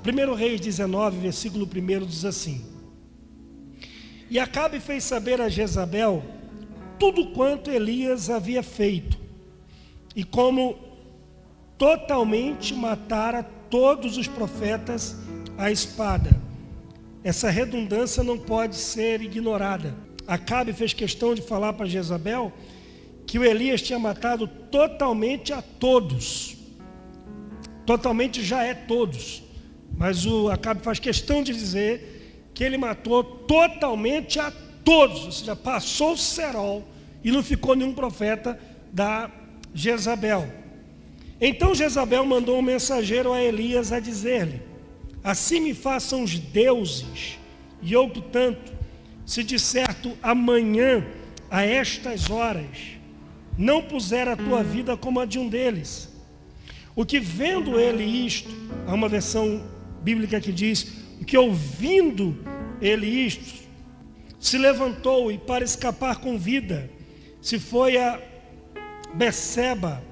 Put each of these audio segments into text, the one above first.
1 Reis 19, versículo 1 diz assim: E Acabe fez saber a Jezabel tudo quanto Elias havia feito, e como totalmente matara todos os profetas à espada. Essa redundância não pode ser ignorada. Acabe fez questão de falar para Jezabel que o Elias tinha matado totalmente a todos. Totalmente já é todos, mas o Acabe faz questão de dizer que ele matou totalmente a todos, ou seja, passou o cerol e não ficou nenhum profeta da Jezabel. Então Jezabel mandou um mensageiro a Elias a dizer-lhe: assim me façam os deuses, e outro tanto, se de certo amanhã, a estas horas, não puser a tua vida como a de um deles. O que vendo ele isto, há uma versão bíblica que diz, o que ouvindo ele isto, se levantou e para escapar com vida, se foi a Beceba,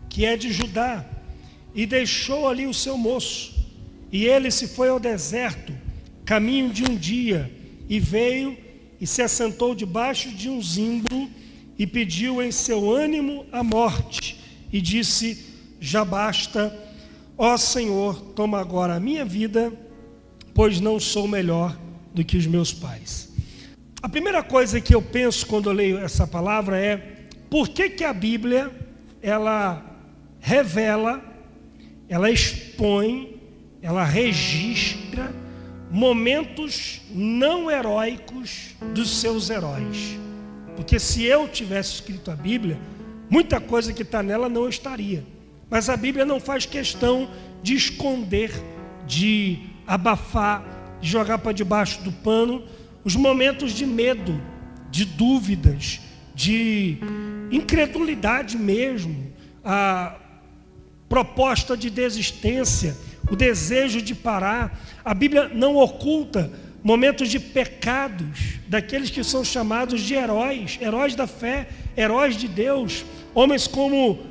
que é de Judá, e deixou ali o seu moço, e ele se foi ao deserto, caminho de um dia, e veio e se assentou debaixo de um zimbro, e pediu em seu ânimo a morte, e disse: já basta, ó Senhor, toma agora a minha vida, pois não sou melhor do que os meus pais. A primeira coisa que eu penso quando eu leio essa palavra é: por que a Bíblia, ela revela, ela expõe, ela registra momentos não heróicos dos seus heróis? Porque se eu tivesse escrito a Bíblia, muita coisa que está nela não estaria. Mas a Bíblia não faz questão de esconder, de abafar, de jogar para debaixo do pano os momentos de medo, de dúvidas, de incredulidade mesmo, a proposta de desistência, o desejo de parar. A Bíblia não oculta momentos de pecados daqueles que são chamados de heróis, heróis da fé, heróis de Deus, homens como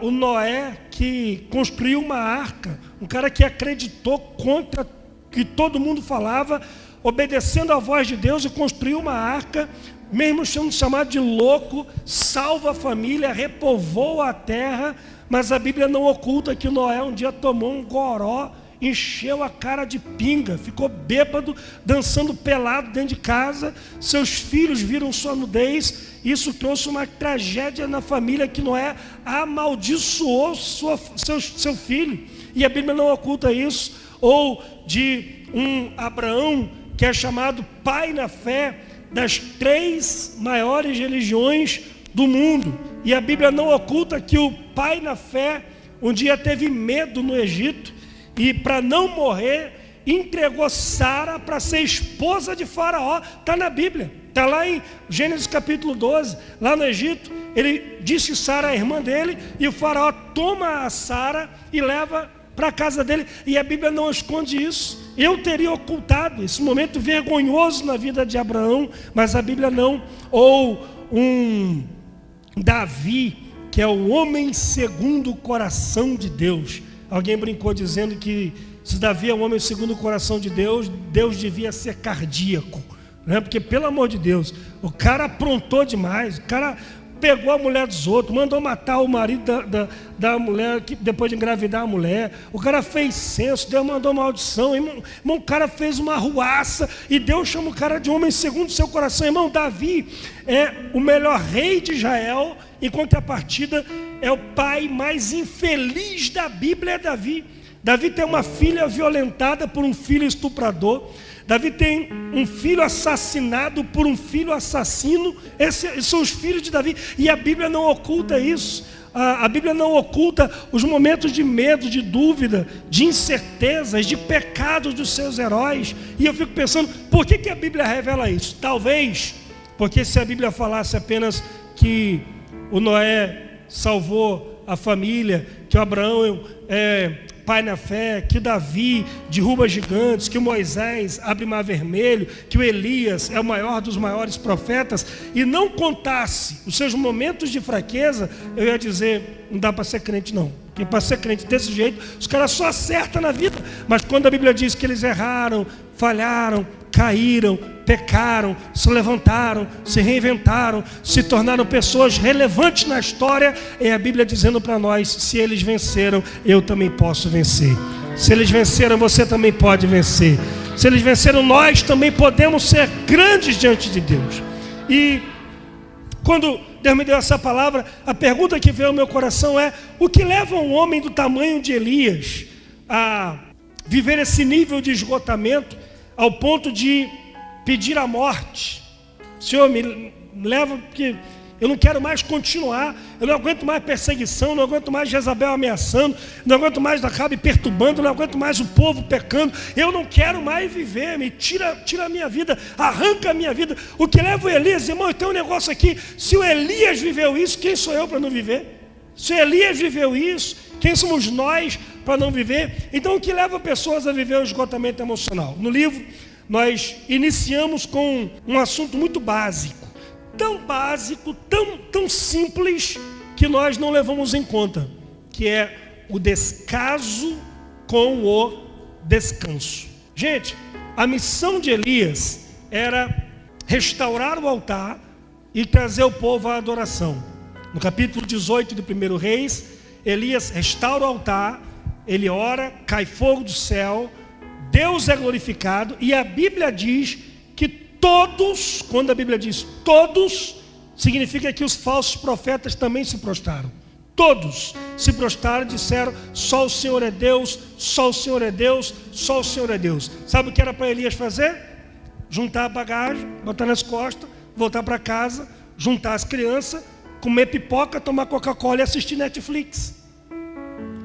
o Noé, que construiu uma arca, um cara que acreditou contra o que todo mundo falava, obedecendo à voz de Deus, e construiu uma arca, mesmo sendo chamado de louco, salva a família, repovoou a terra. Mas a Bíblia não oculta que Noé um dia tomou um goró, encheu a cara de pinga, ficou bêbado, dançando pelado dentro de casa, seus filhos viram sua nudez. Isso trouxe uma tragédia na família, que Noé amaldiçoou seu filho, e a Bíblia não oculta isso. Ou de um Abraão, que é chamado pai na fé das 3 maiores religiões do mundo, e a Bíblia não oculta que o pai na fé um dia teve medo no Egito, e para não morrer entregou Sara para ser esposa de Faraó. Está na Bíblia, está lá em Gênesis capítulo 12, lá no Egito. Ele disse que Sara é a irmã dele, e o Faraó toma a Sara e leva para a casa dele, e a Bíblia não esconde isso. Eu teria ocultado esse momento vergonhoso na vida de Abraão, mas a Bíblia não. Ou um Davi, que é o homem segundo o coração de Deus. Alguém brincou dizendo que se Davi é um homem segundo o coração de Deus, Deus devia ser cardíaco, né? Porque, pelo amor de Deus, o cara aprontou demais, o cara pegou a mulher dos outros, mandou matar o marido da mulher, depois de engravidar a mulher. O cara fez censo, Deus mandou maldição, irmão, o cara fez uma arruaça, e Deus chama o cara de homem segundo o seu coração. Irmão, Davi é o melhor rei de Israel, em contrapartida é o pai mais infeliz da Bíblia. É Davi. Davi tem uma filha violentada por um filho estuprador. Davi tem um filho assassinado por um filho assassino. Esses são os filhos de Davi, e a Bíblia não oculta isso. A Bíblia não oculta os momentos de medo, de dúvida, de incertezas, de pecados dos seus heróis. E eu fico pensando, por que a Bíblia revela isso? Talvez porque se a Bíblia falasse apenas que o Noé salvou a família, que o Abraão pai na fé, que Davi derruba gigantes, que Moisés abre mar vermelho, que o Elias é o maior dos maiores profetas, e não contasse os seus momentos de fraqueza, eu ia dizer, não dá para ser crente não. Porque para ser crente desse jeito, os caras só acertam na vida. Mas quando a Bíblia diz que eles erraram, falharam, caíram, pecaram, se levantaram, se reinventaram, se tornaram pessoas relevantes na história, é a Bíblia dizendo para nós, se eles venceram, eu também posso vencer. Se eles venceram, você também pode vencer. Se eles venceram, nós também podemos ser grandes diante de Deus. E quando Deus me deu essa palavra, a pergunta que veio ao meu coração é: o que leva um homem do tamanho de Elias a viver esse nível de esgotamento ao ponto de pedir a morte? Senhor, me leva, porque eu não quero mais continuar, eu não aguento mais perseguição, não aguento mais Jezabel ameaçando, não aguento mais Acabe perturbando, não aguento mais o povo pecando, eu não quero mais viver, me tira a minha vida, arranca a minha vida. O que leva o Elias, irmão, tem um negócio aqui, se o Elias viveu isso, quem sou eu para não viver? Se o Elias viveu isso, quem somos nós para não viver? Então o que leva pessoas a viver o esgotamento emocional? No livro nós iniciamos com um assunto muito básico, tão básico, tão simples, que nós não levamos em conta, que é o descaso com o descanso. Gente, a missão de Elias era restaurar o altar e trazer o povo à adoração. No capítulo 18 do 1 Reis, Elias restaura o altar, ele ora, cai fogo do céu, Deus é glorificado, e a Bíblia diz que todos, quando a Bíblia diz todos, significa que os falsos profetas também se prostraram. Todos se prostraram e disseram: só o Senhor é Deus, só o Senhor é Deus, só o Senhor é Deus. Sabe o que era para Elias fazer? Juntar a bagagem, botar nas costas, voltar para casa, juntar as crianças, comer pipoca, tomar Coca-Cola e assistir Netflix.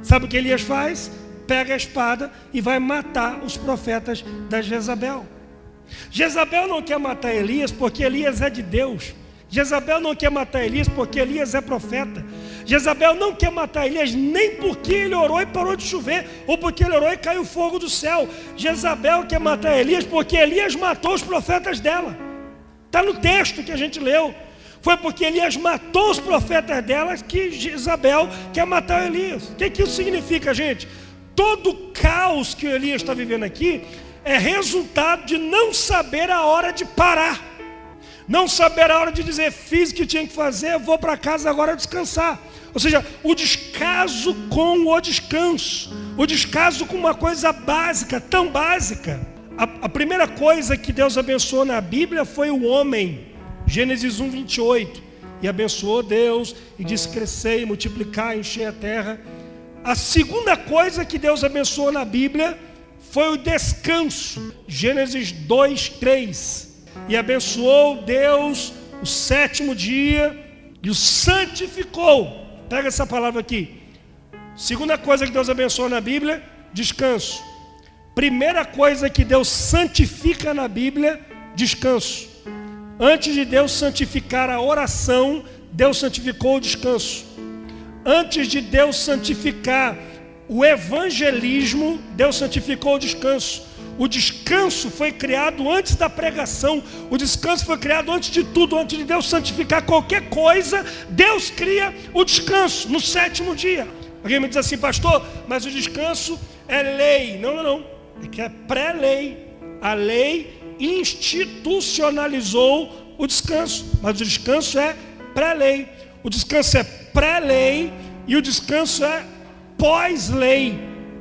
Sabe o que Elias faz? Pega a espada e vai matar os profetas da Jezabel. Jezabel não quer matar Elias porque Elias é de Deus. Jezabel não quer matar Elias porque Elias é profeta. Jezabel não quer matar Elias nem porque ele orou e parou de chover, ou porque ele orou e caiu fogo do céu. Jezabel quer matar Elias porque Elias matou os profetas dela. Está no texto que a gente leu. Foi porque Elias matou os profetas dela que Jezabel quer matar Elias. O que isso significa, gente? Todo o caos que o Elias está vivendo aqui é resultado de não saber a hora de parar. Não saber a hora de dizer: fiz o que tinha que fazer, vou para casa agora descansar. Ou seja, o descaso com o descanso. O descaso com uma coisa básica, tão básica. A primeira coisa que Deus abençoou na Bíblia foi o homem. Gênesis 1, 28. E abençoou Deus e disse: crescer e multiplicar, encher a terra. A segunda coisa que Deus abençoou na Bíblia foi o descanso. Gênesis 2, 3. E abençoou Deus o sétimo dia e o santificou. Pega essa palavra aqui. Segunda coisa que Deus abençoou na Bíblia: descanso. Primeira coisa que Deus santifica na Bíblia: descanso. Antes de Deus santificar a oração, Deus santificou o descanso. Antes de Deus santificar o evangelismo, Deus santificou o descanso. O descanso foi criado antes da pregação. O descanso foi criado antes de tudo. Antes de Deus santificar qualquer coisa, Deus cria o descanso no sétimo dia. Alguém me diz assim: pastor, mas o descanso é lei. Não. É que é pré-lei. A lei institucionalizou o descanso. Mas o descanso é pré-lei. O descanso é pré-lei e o descanso é pós-lei.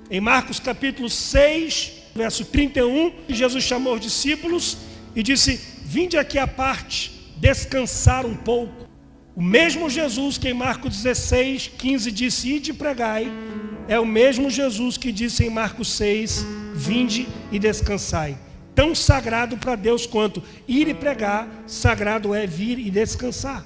Em Marcos capítulo 6, verso 31, Jesus chamou os discípulos e disse: vinde aqui à parte, descansar um pouco. O mesmo Jesus que em Marcos 16, 15 disse: ide e pregai, é o mesmo Jesus que disse em Marcos 6, vinde e descansai. Tão sagrado para Deus quanto ir e pregar, sagrado é vir e descansar.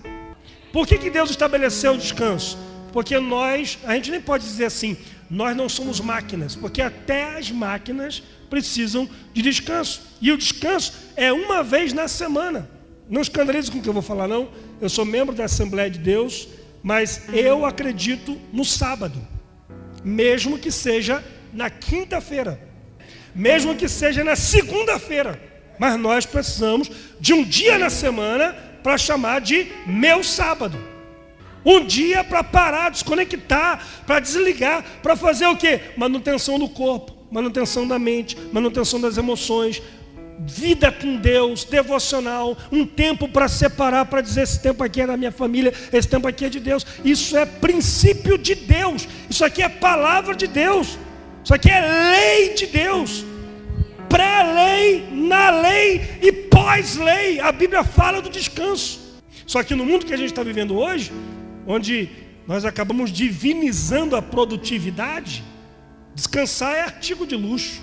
Por que Deus estabeleceu o descanso? Porque a gente nem pode dizer assim, nós não somos máquinas, porque até as máquinas precisam de descanso. E o descanso é uma vez na semana. Não escandalize com o que eu vou falar, não. Eu sou membro da Assembleia de Deus, mas eu acredito no sábado, mesmo que seja na quinta-feira, mesmo que seja na segunda-feira, mas nós precisamos de um dia na semana para chamar de meu sábado. Um dia para parar, desconectar, para desligar, para fazer o quê? Manutenção do corpo, manutenção da mente, manutenção das emoções, vida com Deus, devocional, um tempo para separar, para dizer esse tempo aqui é da minha família, esse tempo aqui é de Deus. Isso é princípio de Deus, isso aqui é palavra de Deus, isso aqui é lei de Deus. Pré-lei, na lei e pós-lei, a Bíblia fala do descanso. Só que no mundo que a gente está vivendo hoje, onde nós acabamos divinizando a produtividade, descansar é artigo de luxo.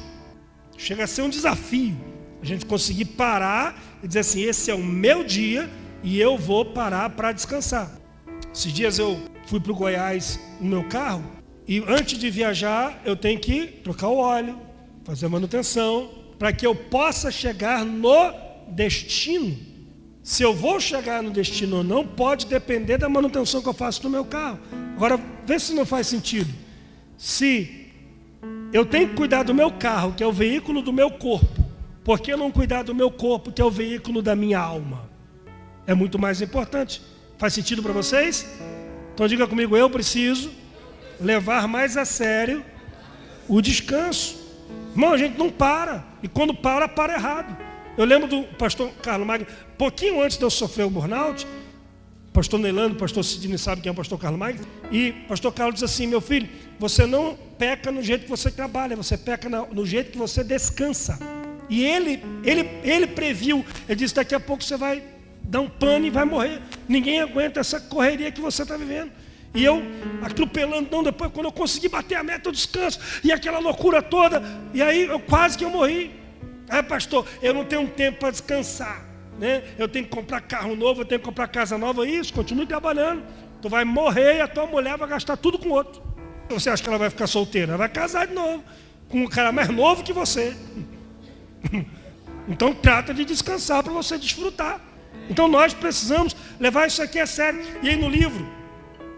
Chega a ser um desafio a gente conseguir parar e dizer assim, esse é o meu dia e eu vou parar para descansar. Esses dias eu fui para o Goiás no meu carro e antes de viajar eu tenho que trocar o óleo, fazer a manutenção, para que eu possa chegar no destino. Se eu vou chegar no destino ou não, pode depender da manutenção que eu faço no meu carro. Agora, vê se não faz sentido. Se eu tenho que cuidar do meu carro, que é o veículo do meu corpo, por que não cuidar do meu corpo, que é o veículo da minha alma? É muito mais importante. Faz sentido para vocês? Então diga comigo, eu preciso levar mais a sério o descanso. Irmão, a gente não para. E quando para errado. Eu lembro do pastor Carlos Magno, pouquinho antes de eu sofrer o burnout, pastor Neilando, pastor Sidney sabe quem é o pastor Carlos Magno, e pastor Carlos diz assim, meu filho, você não peca no jeito que você trabalha, você peca no jeito que você descansa. E ele previu, ele disse, daqui a pouco você vai dar um pane e vai morrer. Ninguém aguenta essa correria que você está vivendo. E eu atropelando, não, depois quando eu consegui bater a meta eu descanso, e aquela loucura toda, e aí quase que eu morri. Aí pastor, eu não tenho tempo para descansar, né? Eu tenho que comprar carro novo, eu tenho que comprar casa nova, isso, continue trabalhando. Tu vai morrer e a tua mulher vai gastar tudo com outro. Você acha que ela vai ficar solteira? Ela vai casar de novo, com um cara mais novo que você. Então trata de descansar para você desfrutar. Então nós precisamos levar isso aqui a sério. E aí no livro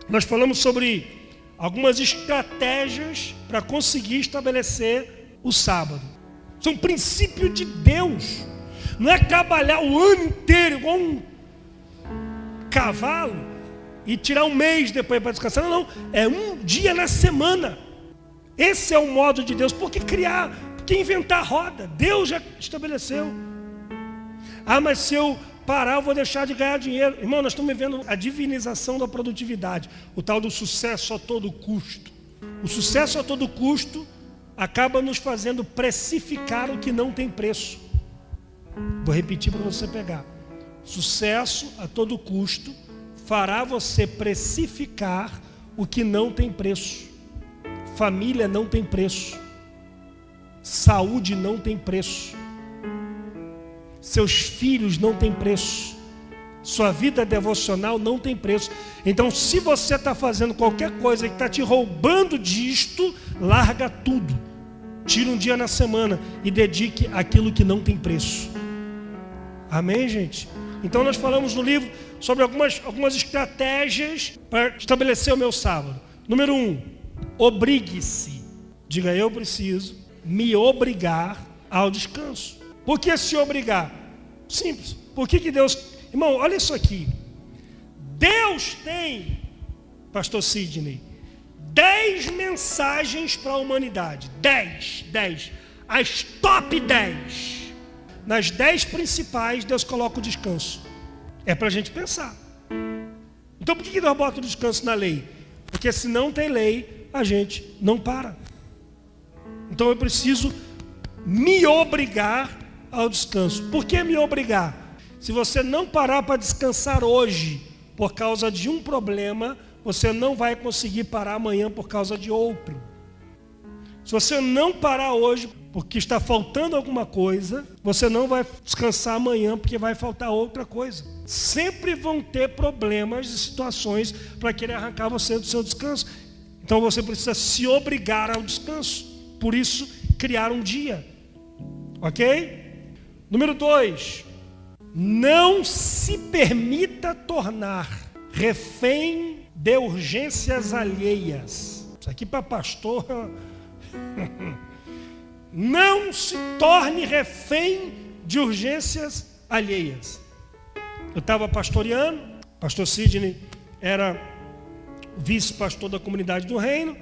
nós falamos sobre algumas estratégias para conseguir estabelecer o sábado. São princípio de Deus. Não é trabalhar o ano inteiro igual um cavalo e tirar um mês depois para descansar. Não, é um dia na semana. Esse é o modo de Deus. Por que criar? Por que inventar roda? Deus já estabeleceu. Ah, mas se eu parar, eu vou deixar de ganhar dinheiro. Irmão, nós estamos vivendo a divinização da produtividade. O tal do sucesso a todo custo. O sucesso a todo custo acaba nos fazendo precificar o que não tem preço. Vou repetir para você pegar. Sucesso a todo custo fará você precificar o que não tem preço. Família não tem preço. Saúde não tem preço. Seus filhos não têm preço. Sua vida devocional não tem preço. Então, se você está fazendo qualquer coisa que está te roubando disto, larga tudo. Tira um dia na semana e dedique aquilo que não tem preço. Amém, gente? Então nós falamos no livro sobre algumas estratégias para estabelecer o meu sábado. Número 1, obrigue-se. Diga, eu preciso me obrigar ao descanso. Por que se obrigar? Simples. Por que Deus... Irmão, olha isso aqui. Deus tem, pastor Sidney, 10 mensagens para a humanidade. 10. As top 10. Nas 10 principais, Deus coloca o descanso. É para a gente pensar. Então por que Deus bota o descanso na lei? Porque se não tem lei, a gente não para. Então eu preciso me obrigar ao descanso. Por que me obrigar? Se você não parar para descansar hoje, por causa de um problema, você não vai conseguir parar amanhã por causa de outro. Se você não parar hoje porque está faltando alguma coisa, você não vai descansar amanhã porque vai faltar outra coisa. Sempre vão ter problemas e situações para querer arrancar você do seu descanso. Então você precisa se obrigar ao descanso. Por isso, criar um dia. Ok? Número 2. Não se permita tornar refém de urgências alheias. Isso aqui para pastor Não se torne refém de urgências alheias. Eu estava pastoreando, pastor Sidney era vice-pastor da comunidade do reino,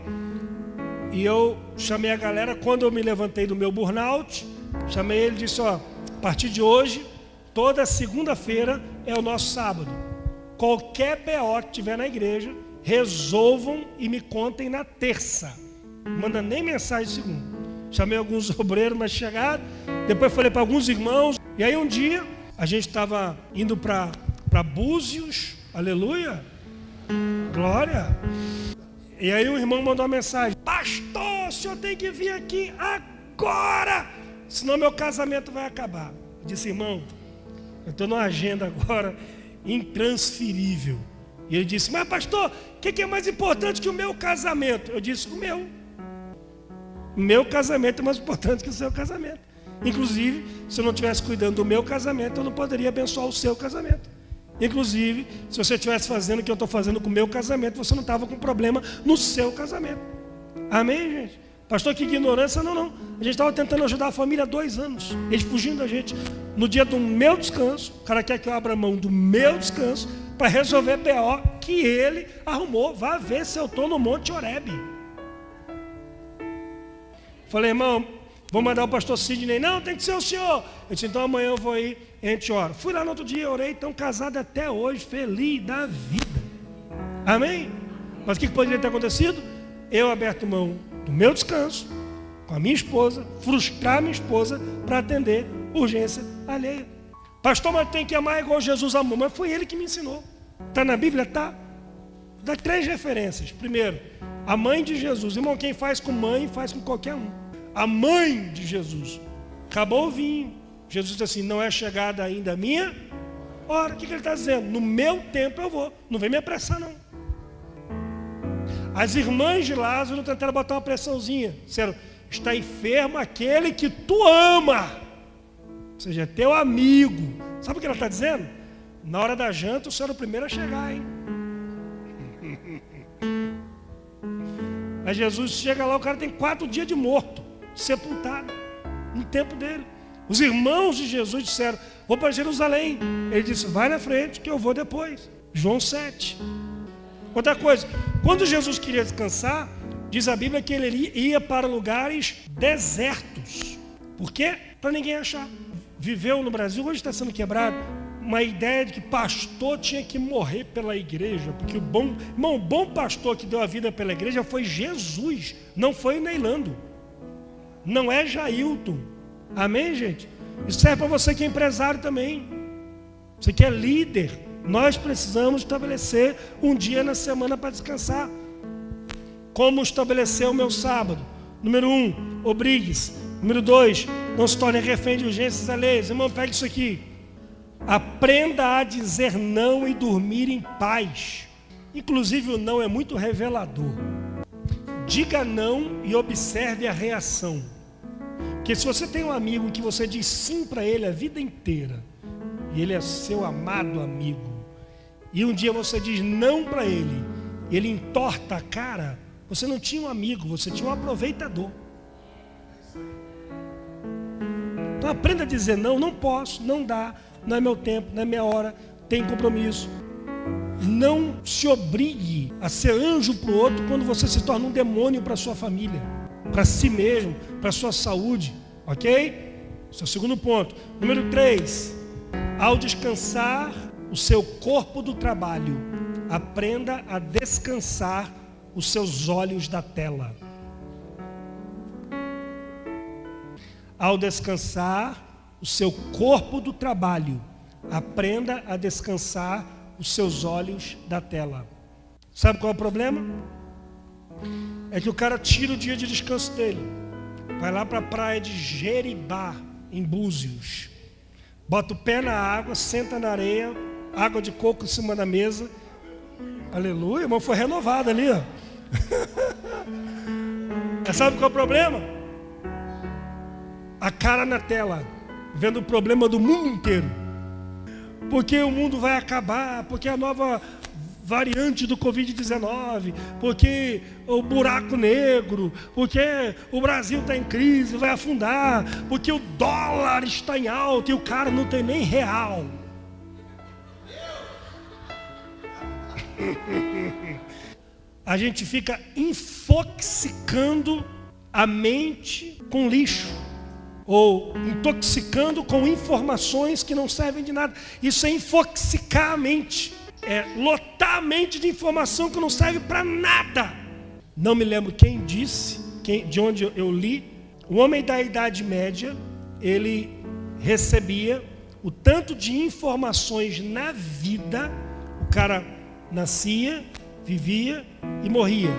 e eu chamei a galera, quando eu me levantei do meu burnout, chamei ele e disse, a partir de hoje, toda segunda-feira é o nosso sábado. Qualquer BO que tiver na igreja, resolvam e me contem na terça. Não manda nem mensagem segunda. Chamei alguns obreiros mais chegados, depois falei para alguns irmãos, e aí um dia a gente estava indo para Búzios, aleluia, glória. E aí o irmão mandou uma mensagem: pastor, o senhor tem que vir aqui agora, senão meu casamento vai acabar. Eu disse: irmão, eu estou numa agenda agora intransferível. E ele disse: mas pastor, o que é mais importante que o meu casamento? Eu disse: o meu casamento é mais importante que o seu casamento. Inclusive, se eu não estivesse cuidando do meu casamento, eu não poderia abençoar o seu casamento. Inclusive, se você estivesse fazendo o que eu estou fazendo com o meu casamento, você não estava com problema no seu casamento. Amém, gente? Pastor, que ignorância. Não. A gente estava tentando ajudar a família há 2 anos. Eles fugindo da gente. No dia do meu descanso, o cara quer que eu abra mão do meu descanso para resolver BO que ele arrumou. Vá ver se eu estou no Monte Horebe. Falei: irmão, vou mandar o pastor Sidney. Não, tem que ser o senhor. Eu disse: então amanhã eu vou ir, a gente ora. Fui lá no outro dia, orei, estão casados até hoje, feliz da vida. Amém? Mas o que poderia ter acontecido? Eu aberto mão do meu descanso, com a minha esposa, frustrar a minha esposa para atender urgência alheia. Pastor, mas tem que amar igual Jesus amou. Mas foi ele que me ensinou. Está na Bíblia? Está. Dá 3 referências. Primeiro, a mãe de Jesus. Irmão, quem faz com mãe, faz com qualquer um. A mãe de Jesus. Acabou o vinho. Jesus disse assim: não é chegada ainda a minha hora. O que ele está dizendo? No meu tempo eu vou. Não vem me apressar, não. As irmãs de Lázaro tentaram botar uma pressãozinha. Disseram: está enfermo aquele que tu ama. Ou seja, é teu amigo. Sabe o que ela está dizendo? Na hora da janta, o senhor é o primeiro a chegar, hein? Aí Jesus chega lá, o cara tem 4 dias de morto, sepultado, no tempo dele. Os irmãos de Jesus disseram: vou para Jerusalém. Ele disse: vai na frente que eu vou depois. João 7. Outra coisa, quando Jesus queria descansar, diz a Bíblia que ele ia para lugares desertos. Por quê? Para ninguém achar. Viveu no Brasil, hoje está sendo quebrado, uma ideia de que pastor tinha que morrer pela igreja, porque o bom pastor que deu a vida pela igreja foi Jesus, não foi o Neilando, não é Jailton. Amém, gente? Isso serve para você que é empresário também, você que é líder. Nós precisamos estabelecer um dia na semana para descansar. Como estabelecer o meu sábado? Número 1, obrigue-se. Número 2, não se torne refém de urgências alheias. Irmão, pega isso aqui. Aprenda a dizer não e dormir em paz. Inclusive o não é muito revelador. Diga não e observe a reação. Porque se você tem um amigo que você diz sim para ele a vida inteira, e ele é seu amado amigo, e um dia você diz não para ele, e ele entorta a cara, você não tinha um amigo, você tinha um aproveitador. Então aprenda a dizer não. Não posso, não dá, não é meu tempo, não é minha hora, tem compromisso. Não se obrigue a ser anjo para o outro quando você se torna um demônio para a sua família, para si mesmo, para a sua saúde, ok? Esse é o segundo ponto. Número 3, ao descansar o seu corpo do trabalho, aprenda a descansar os seus olhos da tela. Ao descansar o seu corpo do trabalho, aprenda a descansar os seus olhos da tela. Sabe qual é o problema? É que o cara tira o dia de descanso dele, vai lá para a praia de Jeribá, em Búzios, bota o pé na água, senta na areia, água de coco em cima da mesa. Aleluia, irmão, foi renovado ali, ó. Sabe qual é o problema? A cara na tela, vendo o problema do mundo inteiro. Porque o mundo vai acabar, porque a nova variante do Covid-19, porque o buraco negro, porque o Brasil está em crise, vai afundar, porque o dólar está em alta e o cara não tem nem real. A gente fica infoxicando a mente com lixo, ou intoxicando com informações que não servem de nada. Isso é infoxicar a mente, é lotar a mente de informação que não serve para nada. Não me lembro quem disse, de onde eu li. O homem da Idade Média, ele recebia o tanto de informações na vida. O cara nascia, vivia e morria.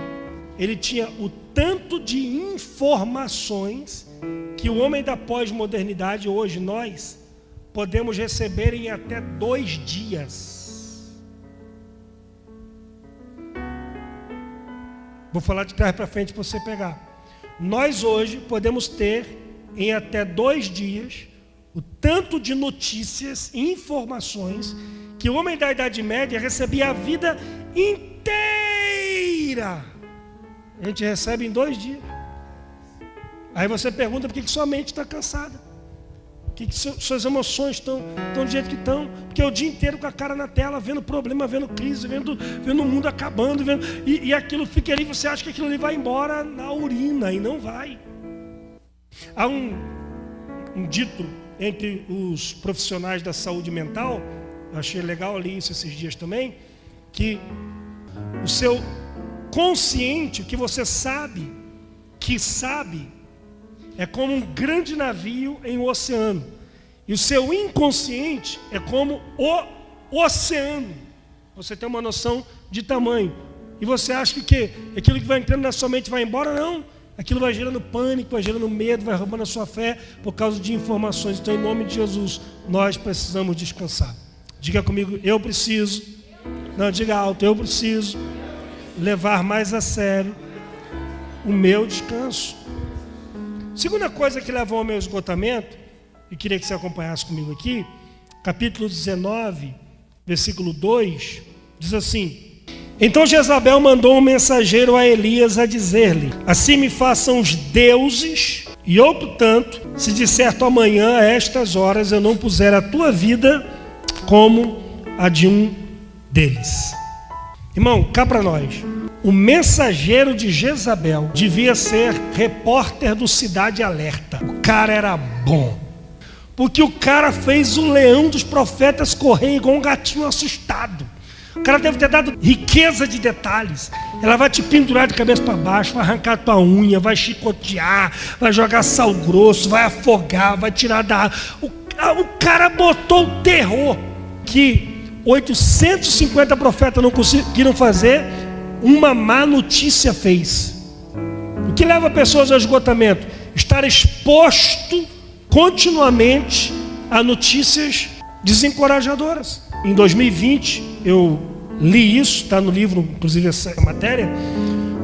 Ele tinha o tanto de informações que o homem da pós-modernidade, hoje nós, podemos receber em até 2 dias. Vou falar de trás para frente para você pegar. Nós hoje podemos ter em até 2 dias o tanto de notícias e informações que o homem da Idade Média recebia a vida inteira. A gente recebe em 2 dias. Aí você pergunta por que sua mente está cansada. Por que suas emoções estão do jeito que estão. Porque é o dia inteiro com a cara na tela, vendo problema, vendo crise, vendo o mundo acabando. E aquilo fica ali, você acha que aquilo ali vai embora na urina, e não vai. Há um dito entre os profissionais da saúde mental, eu achei legal, li isso esses dias também, que o seu consciente, o que você sabe, é como um grande navio em um oceano. E o seu inconsciente é como o oceano. Você tem uma noção de tamanho. E você acha que aquilo que vai entrando na sua mente vai embora? Não. Aquilo vai gerando pânico, vai gerando medo, vai roubando a sua fé por causa de informações. Então, em nome de Jesus, nós precisamos descansar. Diga comigo, eu preciso. Não, diga alto, eu preciso levar mais a sério o meu descanso. Segunda coisa que levou ao meu esgotamento, e queria que você acompanhasse comigo aqui, capítulo 19, versículo 2, diz assim: então Jezabel mandou um mensageiro a Elias a dizer-lhe: assim me façam os deuses, e eu, portanto, se de certo amanhã a estas horas eu não puser a tua vida como a de um deles. Irmão, cá para nós. O mensageiro de Jezabel devia ser repórter do Cidade Alerta. O cara era bom. Porque o cara fez o leão dos profetas correr igual um gatinho assustado. O cara deve ter dado riqueza de detalhes. Ela vai te pendurar de cabeça para baixo, vai arrancar tua unha, vai chicotear, vai jogar sal grosso, vai afogar, vai tirar da água. O cara botou o terror que 850 profetas não conseguiram fazer. Uma má notícia fez. O que leva pessoas ao esgotamento? Estar exposto continuamente a notícias desencorajadoras. Em 2020, eu li isso, está no livro, inclusive essa matéria.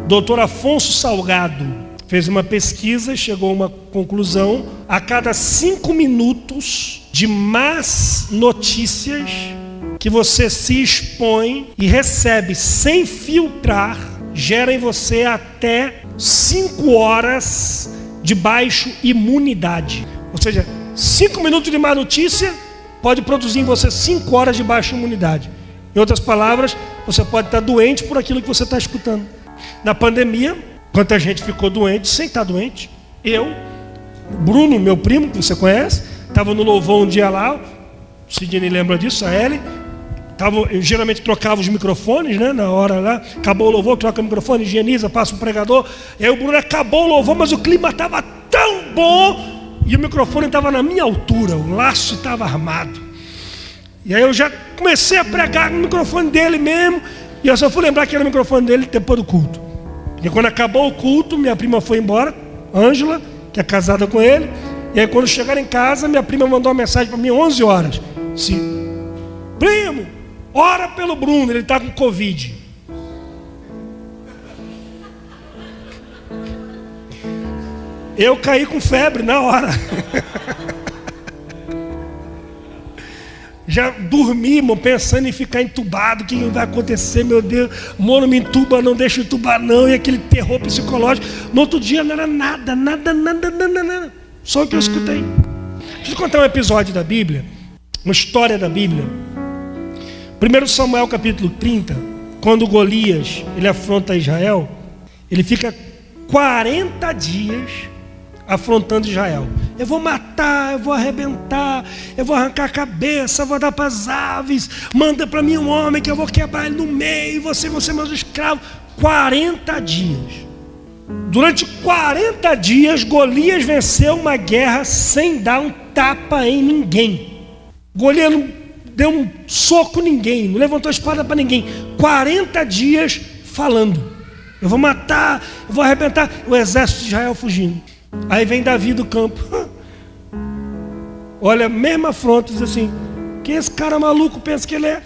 Dr. Afonso Salgado fez uma pesquisa e chegou a uma conclusão: a cada 5 minutos de más notícias que você se expõe e recebe sem filtrar, gera em você até 5 horas de baixa imunidade. Ou seja, 5 minutos de má notícia pode produzir em você 5 horas de baixa imunidade. Em outras palavras, você pode estar doente por aquilo que você está escutando. Na pandemia, quanta gente ficou doente sem estar doente. Eu, Bruno, meu primo, que você conhece, estava no louvor um dia lá, o Sidney lembra disso, a Ellen. Eu geralmente trocava os microfones, né, na hora lá, acabou o louvor, troca o microfone, higieniza, passa o pregador. E aí o Bruno acabou o louvor, mas o clima estava tão bom e o microfone estava na minha altura, o laço estava armado. E aí eu já comecei a pregar no microfone dele mesmo, e eu só fui lembrar que era o microfone dele depois do culto. E quando acabou o culto, minha prima foi embora, Ângela, que é casada com ele. E aí quando chegaram em casa, minha prima mandou uma mensagem para mim 11 horas. Primo, ora pelo Bruno, ele está com Covid. Eu caí com febre na hora. já dormi, irmão, pensando em ficar entubado. O que vai acontecer, meu Deus? Mano, me entuba, não deixa entubar não. E aquele terror psicológico. No outro dia não era nada. Só o que eu escutei. Deixa eu contar um episódio da Bíblia, uma história da Bíblia. 1 Samuel capítulo 30, quando Golias ele afronta Israel, ele fica 40 dias afrontando Israel. Eu vou matar, eu vou arrebentar, eu vou arrancar a cabeça, eu vou dar para as aves, manda para mim um homem que eu vou quebrar ele no meio, você é meus escravos. 40 dias. Durante 40 dias, Golias venceu uma guerra sem dar um tapa em ninguém. Golias não deu um soco em ninguém, não levantou a espada para ninguém. 40 dias falando. Eu vou matar, eu vou arrebentar. O exército de Israel fugindo. Aí vem Davi do campo. Olha, a mesma afronta, diz assim: quem esse cara maluco pensa que ele é?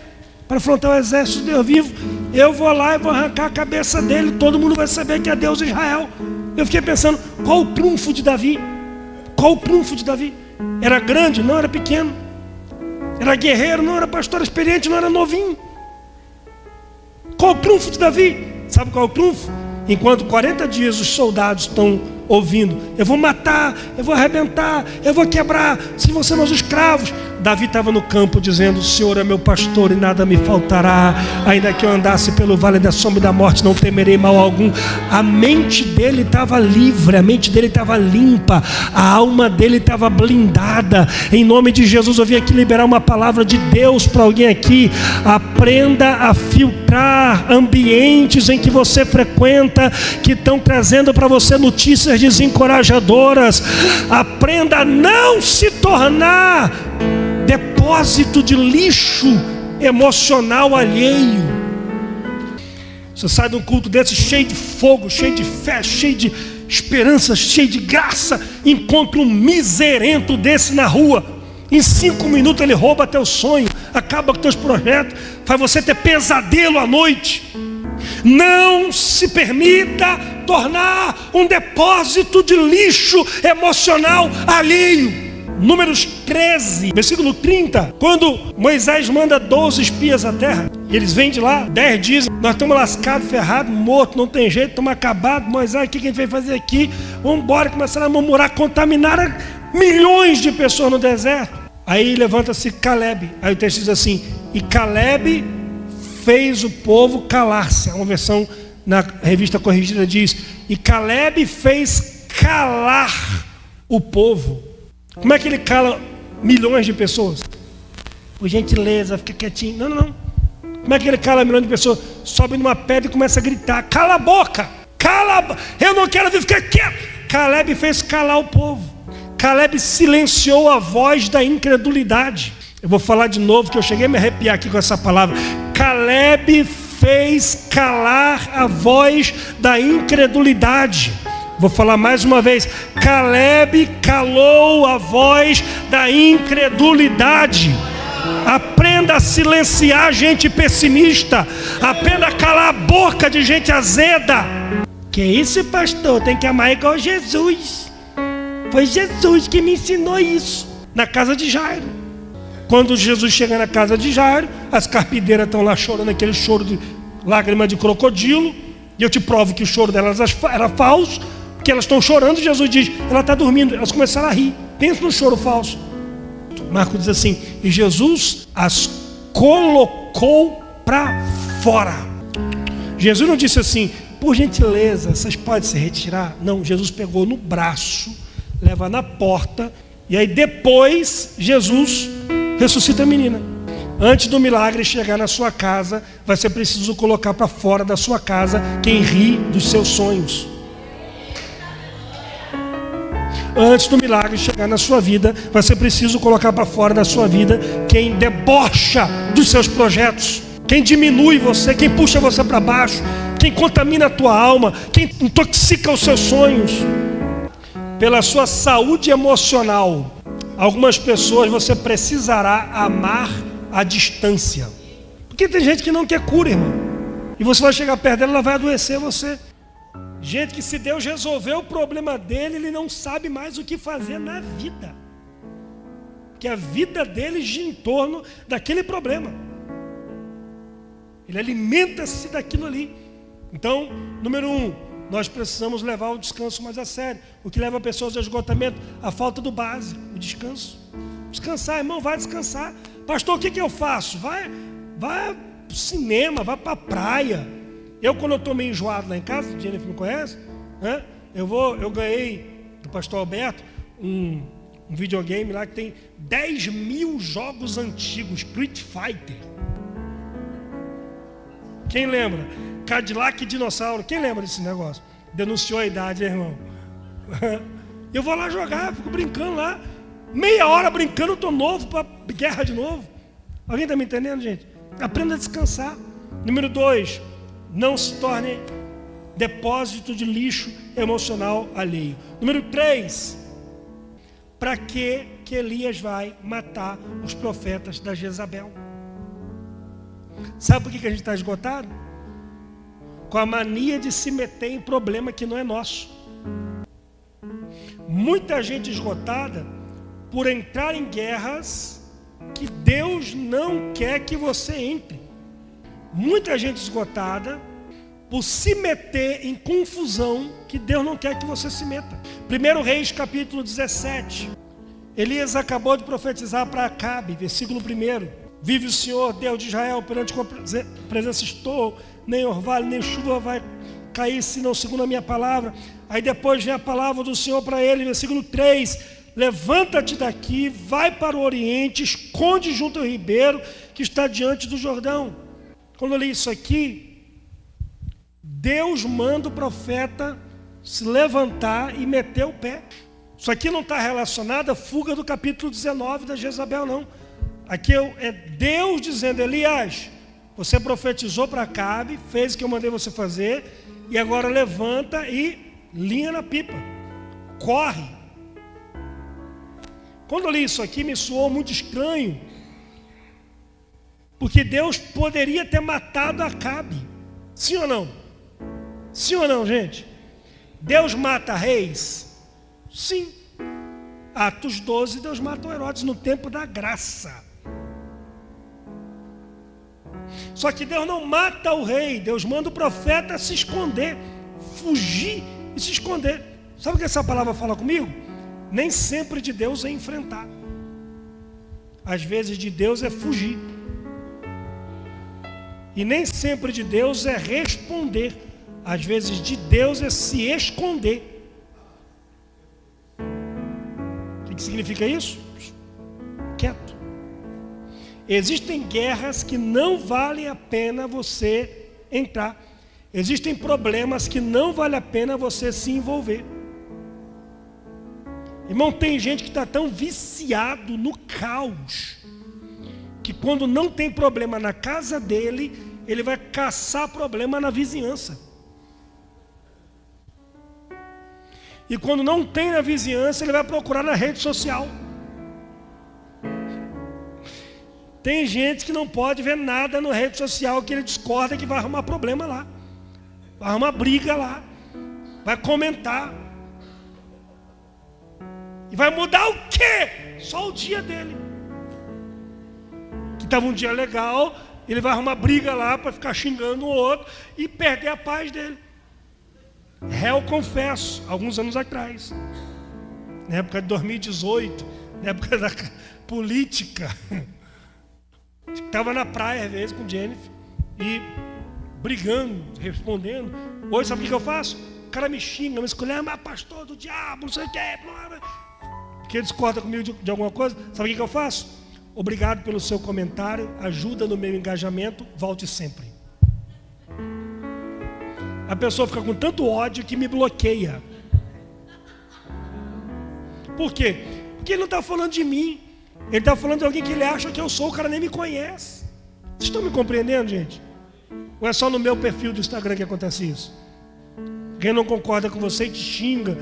Para afrontar o exército de Deus vivo. Eu vou lá e vou arrancar a cabeça dele. Todo mundo vai saber que é Deus de Israel. Eu fiquei pensando, qual o trunfo de Davi? Qual o trunfo de Davi? Era grande? Não, era pequeno. Era guerreiro? Não, era pastor experiente, não era novinho. Qual o trunfo de Davi? Sabe qual é o trunfo? Enquanto 40 dias os soldados estão ouvindo: eu vou matar, eu vou arrebentar, eu vou quebrar, se você meus escravos. Davi estava no campo dizendo: o Senhor é meu pastor e nada me faltará. Ainda que eu andasse pelo vale da sombra e da morte, não temerei mal algum. A mente dele estava livre, a mente dele estava limpa, a alma dele estava blindada. Em nome de Jesus, eu vim aqui liberar uma palavra de Deus para alguém aqui. Aprenda a filtrar ambientes em que você frequenta, que estão trazendo para você notícias desencorajadoras. Aprenda a não se tornar depósito de lixo emocional alheio. Você sai de um culto desse cheio de fogo, cheio de fé, cheio de esperança, cheio de graça, encontra um miserento desse na rua. Em 5 minutos ele rouba teu sonho, acaba com teus projetos, faz você ter pesadelo à noite. Não se permita tornar um depósito de lixo emocional alheio. Números 13, versículo 30, quando Moisés manda 12 espias à terra, e eles vêm de lá, 10 dias, nós estamos lascados, ferrados, mortos, não tem jeito, estamos acabados. Moisés, o que a gente veio fazer aqui? Vamos embora. Começaram a murmurar, contaminaram milhões de pessoas no deserto. Aí levanta-se Caleb, aí o texto diz assim: e Caleb fez o povo calar-se. Uma versão na revista corrigida diz: e Caleb fez calar o povo. Como é que ele cala milhões de pessoas? Por gentileza, fica quietinho. Não. Como é que ele cala milhões de pessoas? Sobe numa pedra e começa a gritar: cala a boca! Eu não quero ficar quieto! Caleb fez calar o povo. Caleb silenciou a voz da incredulidade. Eu vou falar de novo, que eu cheguei a me arrepiar aqui com essa palavra. Caleb fez calar a voz da incredulidade. Vou falar mais uma vez: Caleb calou a voz da incredulidade. Aprenda a silenciar gente pessimista. Aprenda a calar a boca de gente azeda. Que isso, pastor? Tem que amar igual Jesus. Foi Jesus que me ensinou isso. Na casa de Jairo. Quando Jesus chega na casa de Jairo, as carpideiras estão lá chorando, aquele choro de lágrima de crocodilo. E eu te provo que o choro delas era falso. Que elas estão chorando, Jesus diz: ela está dormindo. Elas começaram a rir. Pensa no choro falso. Marcos diz assim: e Jesus as colocou para fora. Jesus não disse assim: por gentileza, vocês podem se retirar. Não, Jesus pegou no braço, leva na porta, e aí depois Jesus ressuscita a menina. Antes do milagre chegar na sua casa, vai ser preciso colocar para fora da sua casa quem ri dos seus sonhos. Antes do milagre chegar na sua vida, vai ser preciso colocar para fora da sua vida quem debocha dos seus projetos, quem diminui você, quem puxa você para baixo, quem contamina a tua alma, quem intoxica os seus sonhos. Pela sua saúde emocional, algumas pessoas você precisará amar à distância. Porque tem gente que não quer cura, irmão. E você vai chegar perto dela, ela vai adoecer você. Gente que, se Deus resolver o problema dele, ele não sabe mais o que fazer na vida. porque a vida dele gira em torno daquele problema. Ele alimenta-se daquilo ali. Então, número 1, nós precisamos levar o descanso mais a sério. O que leva pessoas ao esgotamento? A falta do básico, o descanso. Descansar, irmão, vai descansar. Pastor, o que eu faço? Vai pro cinema, vai para a praia. Quando eu estou meio enjoado lá em casa, o Jennifer me conhece, né? Eu ganhei do pastor Alberto um videogame lá que tem 10.000 jogos antigos, Street Fighter. Quem lembra? Cadillac e Dinossauro. Quem lembra desse negócio? Denunciou a idade, hein, irmão? Eu vou lá jogar, fico brincando lá. Meia hora brincando, eu estou novo para guerra de novo. Alguém está me entendendo, gente? Aprenda a descansar. Número 2, não se torne depósito de lixo emocional alheio. Número 3, para que Elias vai matar os profetas da Jezabel? Sabe por que a gente está esgotado? Com a mania de se meter em problema que não é nosso. Muita gente esgotada por entrar em guerras que Deus não quer que você entre. Muita gente esgotada por se meter em confusão que Deus não quer que você se meta. 1 Reis capítulo 17. Elias acabou de profetizar para Acabe, versículo 1. Vive o Senhor, Deus de Israel, perante a presença estou, nem orvalho, nem chuva vai cair, senão segundo a minha palavra. Aí depois vem a palavra do Senhor para ele, versículo 3. Levanta-te daqui, vai para o oriente, esconde junto ao ribeiro que está diante do Jordão. Quando eu li isso aqui, Deus manda o profeta se levantar e meter o pé. Isso aqui não está relacionado à fuga do capítulo 19 da Jezabel, não. Aqui é Deus dizendo: Elias, você profetizou para Acabe, fez o que eu mandei você fazer, e agora levanta e linha na pipa. Corre. Quando eu li isso aqui, me soou muito estranho, porque Deus poderia ter matado Acabe. Sim ou não? Sim ou não, gente? Deus mata reis? Sim. Atos 12, Deus mata o Herodes no tempo da graça. Só que Deus não mata o rei, Deus manda o profeta se esconder, fugir e se esconder. Sabe o que essa palavra fala comigo? Nem sempre de Deus é enfrentar. Às vezes de Deus é fugir. E nem sempre de Deus é responder. Às vezes de Deus é se esconder. O que significa isso? Quieto. Existem guerras que não valem a pena você entrar. Existem problemas que não vale a pena você se envolver. Irmão, tem gente que está tão viciado no caos, que quando não tem problema na casa dele, ele vai caçar problema na vizinhança. E quando não tem na vizinhança, ele vai procurar na rede social. Tem gente que não pode ver nada na rede social que ele discorda, que vai arrumar problema lá. Vai arrumar briga lá. Vai comentar. E vai mudar o quê? Só o dia dele. Que estava um dia legal, ele vai arrumar briga lá para ficar xingando o outro e perder a paz dele. Réu confesso, alguns anos atrás, na época de 2018, na época da política, estava na praia às vezes com Jennifer e brigando, respondendo. Hoje sabe o que eu faço? O cara me xinga, me escolhe, mas pastor do diabo, não sei o que, porque discorda comigo de alguma coisa. Sabe o que eu faço? Obrigado pelo seu comentário, ajuda no meu engajamento, volte sempre. A pessoa fica com tanto ódio que me bloqueia. Por quê? Porque ele não está falando de mim. Ele está falando de alguém que ele acha que eu sou, o cara nem me conhece. Vocês estão me compreendendo, gente? Ou é só no meu perfil do Instagram que acontece isso? Quem não concorda com você e te xinga.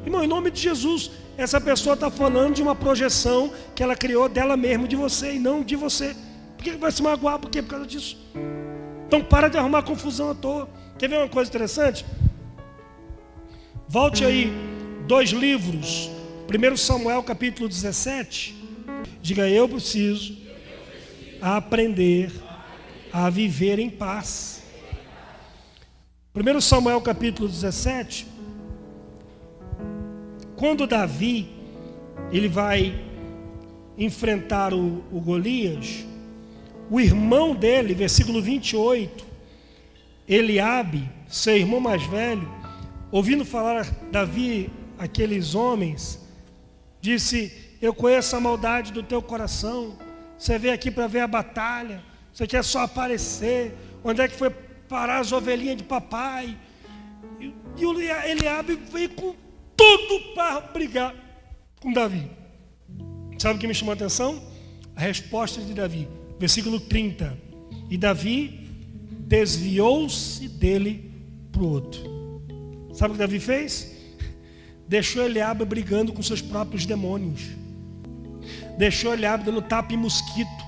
Irmão, em nome de Jesus, essa pessoa está falando de uma projeção que ela criou dela mesma, de você e não de você. Por que vai se magoar? Por quê? Por causa disso. Então para de arrumar confusão à toa. Quer ver uma coisa interessante? Volte aí 2 livros. 1 Samuel capítulo 17. Diga, eu preciso aprender a viver em paz. 1 Samuel capítulo 17, quando Davi ele vai enfrentar o Golias, o irmão dele, versículo 28, Eliabe, seu irmão mais velho, ouvindo falar Davi, aqueles homens, disse: eu conheço a maldade do teu coração, você veio aqui para ver a batalha, você quer só aparecer, onde é que foi parar as ovelhinhas de papai? E o Eliabe veio com tudo para brigar com Davi. Sabe o que me chamou a atenção? A resposta de Davi, versículo 30. E Davi desviou-se dele para o outro. Sabe o que Davi fez? Deixou Eliabe brigando com seus próprios demônios. Deixou Eliabe dando tapa em mosquito.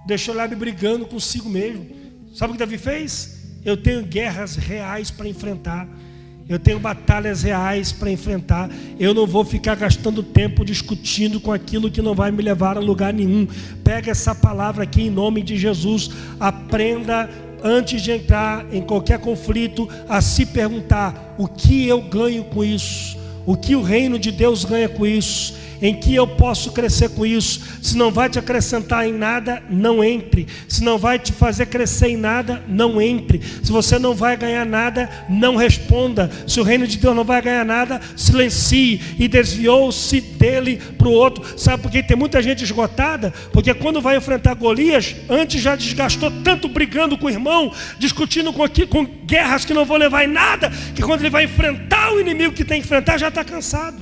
Deixou Eliabe brigando consigo mesmo. Sabe o que Davi fez? Eu tenho guerras reais para enfrentar. Eu tenho batalhas reais para enfrentar. Eu não vou ficar gastando tempo discutindo com aquilo que não vai me levar a lugar nenhum. Pega essa palavra aqui em nome de Jesus. Aprenda, antes de entrar em qualquer conflito, a se perguntar: o que eu ganho com isso? O que o reino de Deus ganha com isso? Em que eu posso crescer com isso? Se não vai te acrescentar em nada, não entre. Se não vai te fazer crescer em nada, não entre. Se você não vai ganhar nada, não responda. Se o reino de Deus não vai ganhar nada, silencie. E desviou-se dele para o outro. Sabe por que tem muita gente esgotada? Porque quando vai enfrentar Golias, antes já desgastou tanto brigando com o irmão, discutindo com guerras que não vão levar em nada, que quando ele vai enfrentar o inimigo que tem que enfrentar, já está cansado.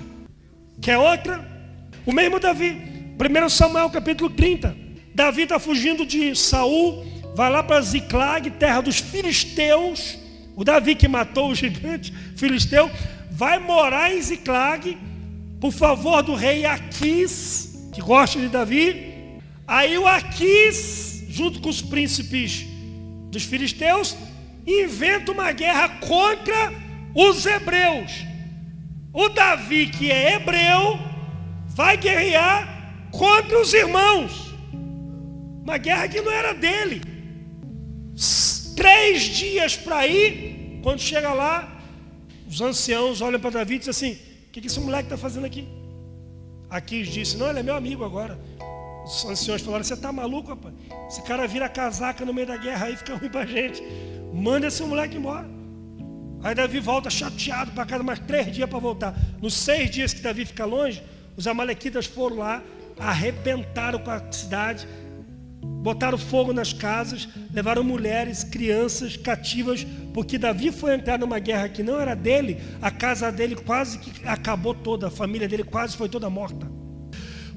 Quer outra? O mesmo Davi, 1 Samuel capítulo 30. Davi está fugindo de Saul, vai lá para Ziclag, terra dos filisteus. O Davi que matou o gigante filisteu, vai morar em Ziclag, por favor do rei Aquis, que gosta de Davi. Aí o Aquis, junto com os príncipes dos filisteus, inventa uma guerra contra os hebreus. O Davi, que é hebreu, vai guerrear contra os irmãos. Uma guerra que não era dele. 3 dias para ir. Quando chega lá, os anciãos olham para Davi e dizem assim: o que esse moleque está fazendo aqui? Aquis disse: não, ele é meu amigo agora. Os anciãos falaram: você está maluco, rapaz? Esse cara vira casaca no meio da guerra aí, fica ruim para a gente. Manda esse moleque embora. Aí Davi volta chateado para casa, mais 3 dias para voltar. Nos 6 dias que Davi fica longe, os amalequitas foram lá, arrebentaram com a cidade, botaram fogo nas casas, levaram mulheres, crianças cativas, porque Davi foi entrar numa guerra que não era dele. A casa dele quase que acabou toda, a família dele quase foi toda morta.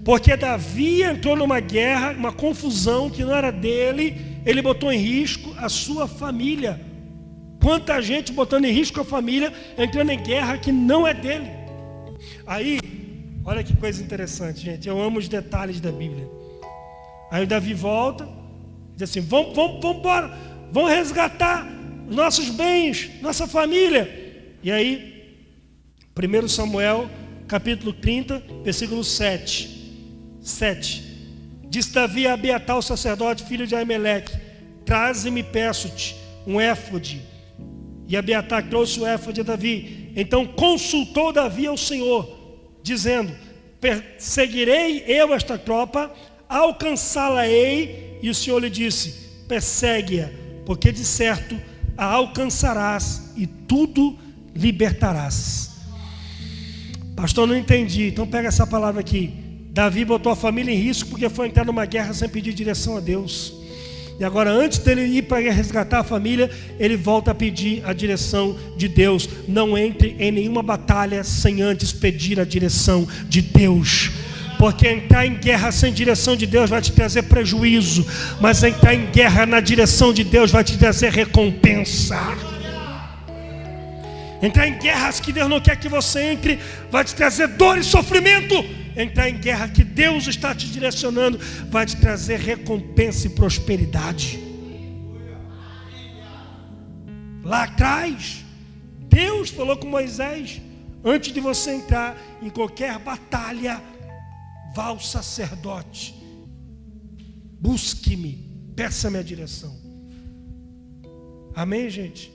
Porque Davi entrou numa guerra, uma confusão que não era dele, ele botou em risco a sua família. Quanta gente botando em risco a família, entrando em guerra que não é dele. Aí, olha que coisa interessante, gente. Eu amo os detalhes da Bíblia. Aí o Davi volta, diz assim: vamos embora, vamos resgatar os nossos bens, nossa família. E aí, 1 Samuel, capítulo 30, versículo 7. Disse Davi a Abiatar, o sacerdote, filho de Aimeleque: traze-me, peço-te, um éfode. E Abiatar trouxe o éfode a Davi. Então consultou Davi ao Senhor, dizendo: perseguirei eu esta tropa, alcançá-la-ei. E o Senhor lhe disse: persegue-a, porque de certo a alcançarás e tudo libertarás. Pastor, não entendi. Então pega essa palavra aqui. Davi botou a família em risco porque foi entrar numa guerra sem pedir direção a Deus. E agora, antes dele ir para resgatar a família, ele volta a pedir a direção de Deus. Não entre em nenhuma batalha sem antes pedir a direção de Deus. Porque entrar em guerra sem direção de Deus vai te trazer prejuízo. Mas entrar em guerra na direção de Deus vai te trazer recompensa. Entrar em guerras que Deus não quer que você entre vai te trazer dor e sofrimento. Entrar em guerra que Deus está te direcionando vai te trazer recompensa e prosperidade. Lá atrás, Deus falou com Moisés: antes de você entrar em qualquer batalha, vá ao sacerdote, busque-me, peça-me a direção. Amém, gente?